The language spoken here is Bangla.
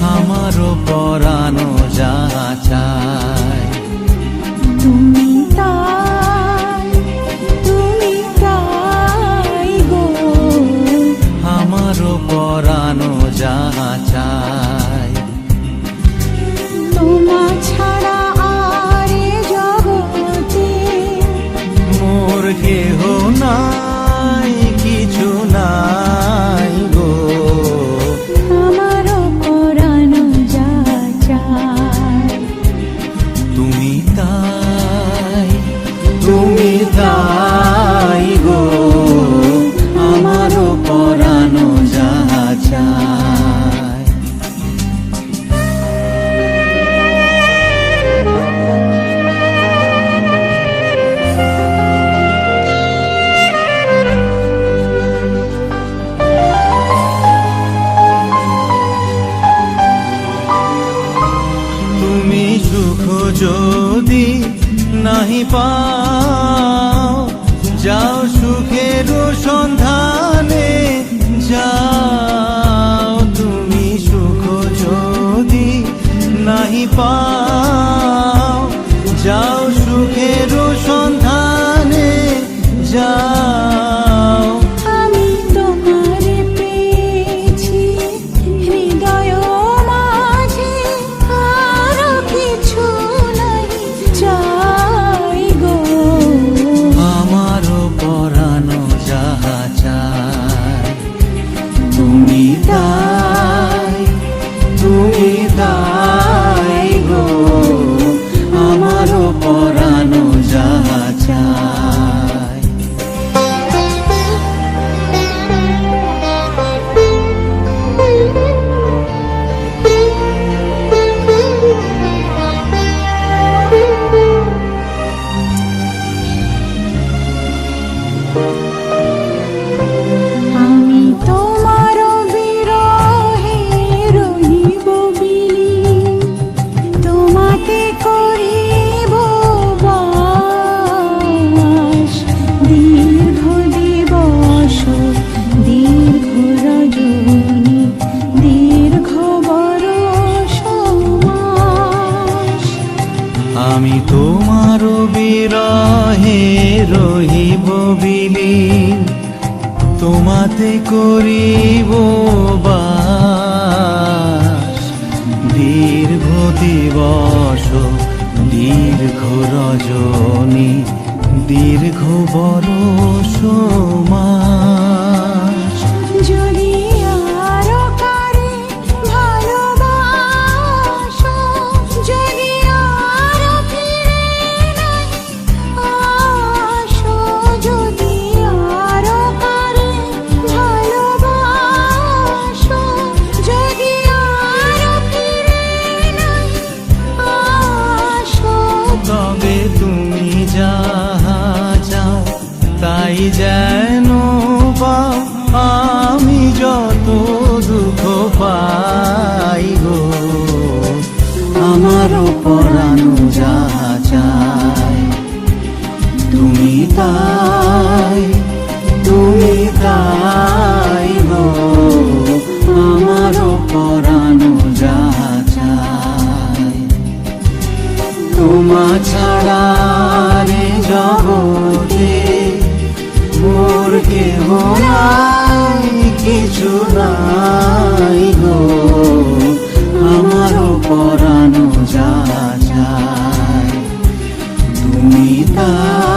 আমারও পরানো যা চায়। তুমি তাই গো, আমারও পরানো যা চায়। তোমা ছাড়া আর এ জগতে মোর কেহ নাই, কিছু নাই গো। আমারও পরানো যা চায়। তুমি তাই গো, আমারও পরানো যা চায়। তুমি সুখ যদি নাহি পাও, যাও সুখের সন্ধানে যাও। তুমি সুখ যদি নাহি পাও, যাও সুখের সন্ধানে যাও। আমি তোমারে পেয়েছি হৃদয় মাঝে, আরো কিছু নাই চাই গো। আমারও পরানো যা চায়। তুমি তাই গো, আমারও পরানো যা চায়। আমি তোমার বিরহে রহিব বিলীন, তোমাতে করিব বাস। দীর্ঘ দিবস দীর্ঘ রজনী, দীর্ঘ বরষ মাস। আমি তোমার বিরহে রহিব বিলীন, তোমাতে করিব বাস। দীর্ঘ দিবস দীর্ঘ রজনী, দীর্ঘ বরষ মাস। যদি আরো কারে ভালোবাসো, যদি আরো ফিরে নাই আসো, যদি আরো কারে ভালোবাসো, যদি আরো ফিরে নাই আসো। তবে তুমি যাহা চাও তাই যেন পাও, আমি যত দুঃখ পাই গো। আমারও পরানো যা চায়। তুমি তাই গো, আমারও পরানো যা চায়। তোমা ছাড়া রে জগতে মোর কেহ নাই, কিছু নাই গো। আমারও পরানো যা চায়। তুমি তাই